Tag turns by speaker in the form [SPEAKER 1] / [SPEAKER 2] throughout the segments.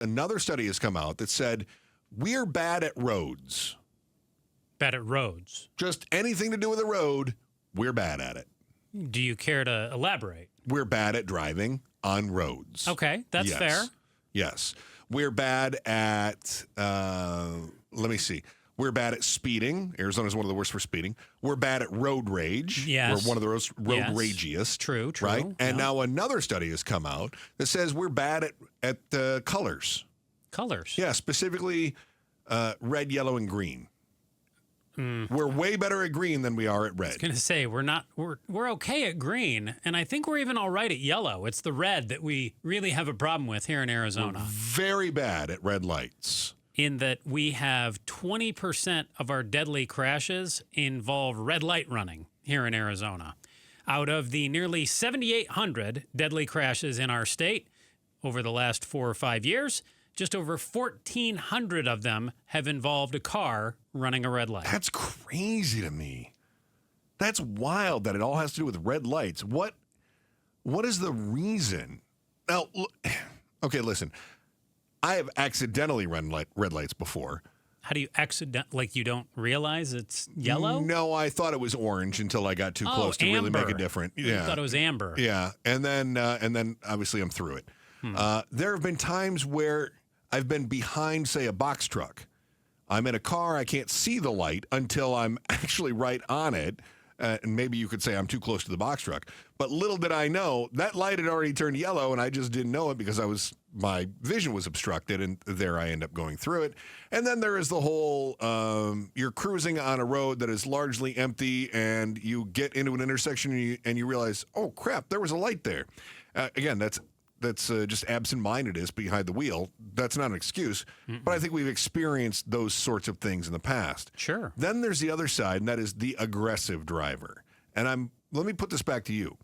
[SPEAKER 1] another study has come out that said we're bad at roads.
[SPEAKER 2] Bad at roads.
[SPEAKER 1] Just anything to do with a road, we're bad at it.
[SPEAKER 2] Do you care to elaborate?
[SPEAKER 1] We're bad at driving on roads.
[SPEAKER 2] Okay, that's fair.
[SPEAKER 1] Yes. We're bad at, let me see. We're bad at speeding. Arizona's one of the worst for speeding. We're bad at road rage.
[SPEAKER 2] Yes.
[SPEAKER 1] We're one of the most road ragiest.
[SPEAKER 2] True.
[SPEAKER 1] Right? And now another study has come out that says we're bad at colors.
[SPEAKER 2] Colors?
[SPEAKER 1] Yeah, specifically red, yellow, and green. We're way better at green than we are at red.
[SPEAKER 2] I was going to say, we're okay at green, and I think we're even all right at yellow. It's the red that we really have a problem with here in Arizona.
[SPEAKER 1] We're very bad at red lights.
[SPEAKER 2] In that we have 20% of our deadly crashes involve red light running here in Arizona. Out of the nearly 7,800 deadly crashes in our state over the last 4 or 5 years, just over 1,400 of them have involved a car running a red light.
[SPEAKER 1] That's crazy to me. That's wild that it all has to do with red lights. What is the reason? Now, okay, listen. I have accidentally run red lights before.
[SPEAKER 2] How do you like you don't realize it's yellow?
[SPEAKER 1] No, I thought it was orange until I got too close to really make a difference.
[SPEAKER 2] Yeah. You thought it was amber.
[SPEAKER 1] Yeah, and then obviously I'm through it. There have been times where I've been behind, say, a box truck. I'm in a car, I can't see the light until I'm actually right on it. And maybe you could say I'm too close to the box truck. But little did I know, that light had already turned yellow, and I just didn't know it because my vision was obstructed, and there I end up going through it. And then there is the whole, you're cruising on a road that is largely empty, and you get into an intersection, and you realize, oh, crap, there was a light there. Again, that's just absent-mindedness behind the wheel. That's not an excuse, but I think we've experienced those sorts of things in the past.
[SPEAKER 2] Sure.
[SPEAKER 1] Then there's the other side, and that is the aggressive driver. And let me put this back to you.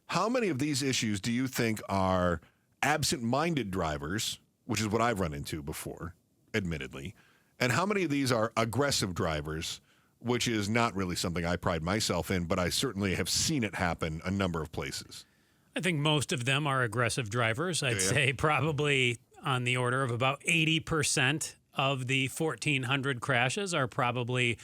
[SPEAKER 1] How many of these issues do you think are absent-minded drivers, which is what I've run into before, admittedly, and how many of these are aggressive drivers, which is not really something I pride myself in, but I certainly have seen it happen a number of places?
[SPEAKER 2] I think most of them are aggressive drivers. I'd say probably on the order of about 80% of the 1,400 crashes are probably, I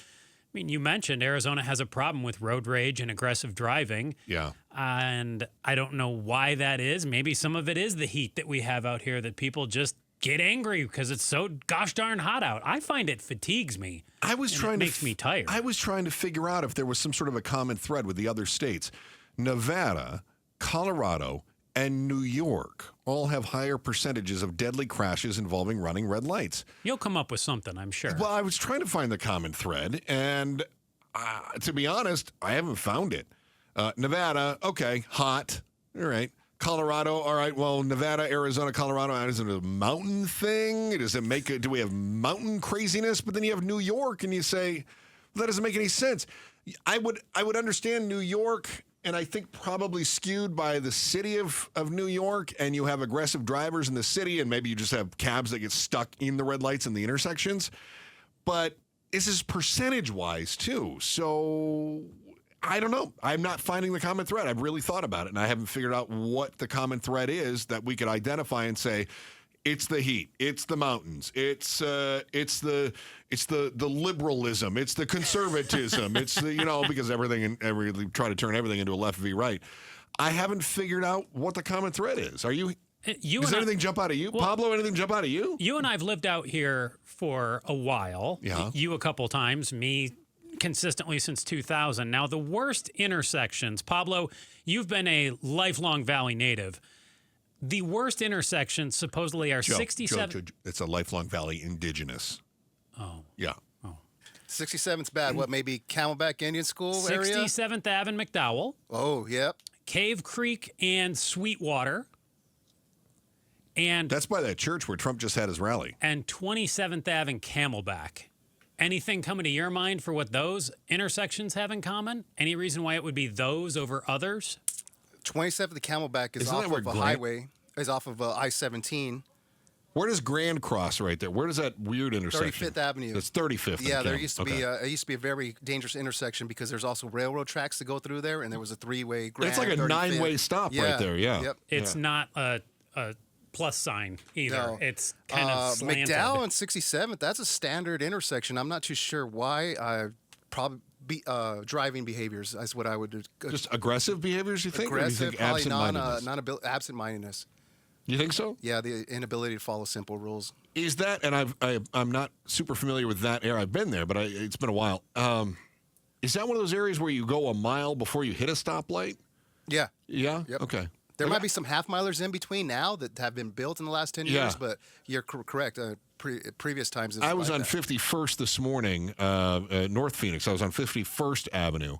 [SPEAKER 2] mean, you mentioned Arizona has a problem with road rage and aggressive driving.
[SPEAKER 1] Yeah.
[SPEAKER 2] And I don't know why that is. Maybe some of it is the heat that we have out here that people just get angry because it's so gosh darn hot out. I find it fatigues me. It makes me tired.
[SPEAKER 1] I was trying to figure out if there was some sort of a common thread with the other states. Nevada, Colorado, and New York all have higher percentages of deadly crashes involving running red lights.
[SPEAKER 2] You'll come up with something, I'm sure.
[SPEAKER 1] Well, I was trying to find the common thread, and to be honest, I haven't found it. Nevada, okay, hot. All right. Colorado, all right. Well, Nevada, Arizona, Colorado, is it a mountain thing? Do we have mountain craziness? But then you have New York, and you say, well, that doesn't make any sense. I would understand New York, and I think probably skewed by the city of New York, and you have aggressive drivers in the city, and maybe you just have cabs that get stuck in the red lights in the intersections. But this is percentage-wise, too. So I don't know. I'm not finding the common thread. I've really thought about it, and I haven't figured out what the common thread is that we could identify and say, it's the heat, it's the mountains, it's the liberalism, it's the conservatism, it's the, because we try to turn everything into a left v right. I haven't figured out what the common thread is. Are you? Does anything jump out of you? Well, Pablo, anything jump out of you?
[SPEAKER 2] You and I have lived out here for a while.
[SPEAKER 1] Yeah.
[SPEAKER 2] You a couple times, me consistently since 2000. Now, the worst intersections, Pablo, you've been a lifelong Valley native. The worst intersections supposedly are 67.
[SPEAKER 1] It's a lifelong Valley indigenous.
[SPEAKER 2] Oh.
[SPEAKER 1] Yeah.
[SPEAKER 3] Oh. 67's bad. What, maybe Camelback Indian School area?
[SPEAKER 2] 67th Ave in McDowell.
[SPEAKER 3] Oh, yep.
[SPEAKER 2] Cave Creek and Sweetwater. And
[SPEAKER 1] that's by that church where Trump just had his rally.
[SPEAKER 2] And 27th Ave in Camelback. Anything coming to your mind for what those intersections have in common? Any reason why it would be those over others?
[SPEAKER 3] 27th Camelback is off of a highway, is off of I-17.
[SPEAKER 1] Where does Grand cross right there? Where does that weird intersection?
[SPEAKER 3] 35th Avenue.
[SPEAKER 1] That's 35th.
[SPEAKER 3] Yeah, there used to be a very dangerous intersection because there's also railroad tracks that go through there, and there was a three-way Grand.
[SPEAKER 1] It's like a 9-way stop right there. Yeah.
[SPEAKER 3] Yep.
[SPEAKER 2] It's not a plus sign either.
[SPEAKER 3] No.
[SPEAKER 2] It's kind of slanted.
[SPEAKER 3] McDowell and 67th, that's a standard intersection. I'm not too sure why. Probably driving behaviors is what I would do.
[SPEAKER 1] Just aggressive behaviors, you think?
[SPEAKER 3] Aggressive,
[SPEAKER 1] or do you think
[SPEAKER 3] probably absent-mindedness.
[SPEAKER 1] You think so?
[SPEAKER 3] Yeah, the inability to follow simple rules.
[SPEAKER 1] Is that, and I'm not super familiar with that area. I've been there, but it's been a while. Is that one of those areas where you go a mile before you hit a stoplight?
[SPEAKER 3] Yeah.
[SPEAKER 1] Yeah?
[SPEAKER 3] Yep.
[SPEAKER 1] Okay.
[SPEAKER 3] There might be some half-milers in between now that have been built in the last 10 years, but you're correct. Previous times.
[SPEAKER 1] I was on 51st this morning, North Phoenix. I was on 51st Avenue,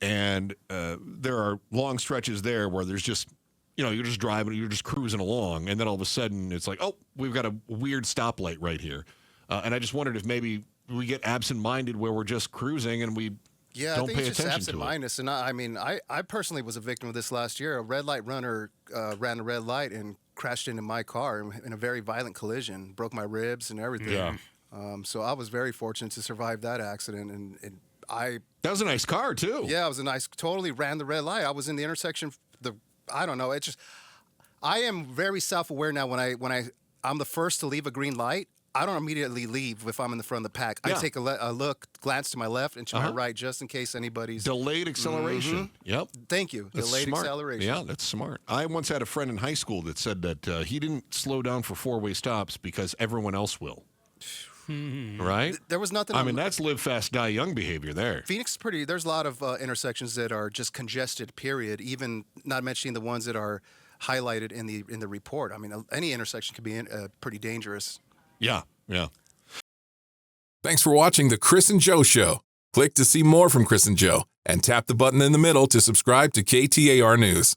[SPEAKER 1] and there are long stretches there where there's just, you're just driving, you're just cruising along, and then all of a sudden it's like, oh, we've got a weird stoplight right here. And I just wondered if maybe we get absent-minded where we're just cruising and we don't pay attention to it.
[SPEAKER 3] Yeah, I think it's just absent-mindedness. And I personally was a victim of this last year. A red light runner ran a red light and crashed into my car in a very violent collision, broke my ribs and everything.
[SPEAKER 1] Yeah.
[SPEAKER 3] So I was very fortunate to survive that accident. And
[SPEAKER 1] that was a nice car, too.
[SPEAKER 3] Yeah, it was totally ran the red light. I was in the intersection. I don't know. I am very self-aware now when I'm the first to leave a green light. I don't immediately leave if I'm in the front of the pack.
[SPEAKER 1] Yeah.
[SPEAKER 3] I take a glance to my left and to my right just in case anybody's...
[SPEAKER 1] Delayed acceleration. Yep.
[SPEAKER 3] Thank you.
[SPEAKER 1] That's
[SPEAKER 3] Delayed
[SPEAKER 1] smart.
[SPEAKER 3] acceleration.
[SPEAKER 1] Yeah, that's smart. I once had a friend in high school that said that he didn't slow down for four-way stops because everyone else will. Right?
[SPEAKER 3] There was nothing...
[SPEAKER 1] I mean, that's live fast, die young behavior there.
[SPEAKER 3] Phoenix is pretty... There's a lot of intersections that are just congested, period, even not mentioning the ones that are highlighted in the report. I mean, any intersection can be pretty dangerous.
[SPEAKER 1] Yeah, yeah.
[SPEAKER 4] Thanks for watching The Chris and Joe Show. Click to see more from Chris and Joe, and tap the button in the middle to subscribe to KTAR News.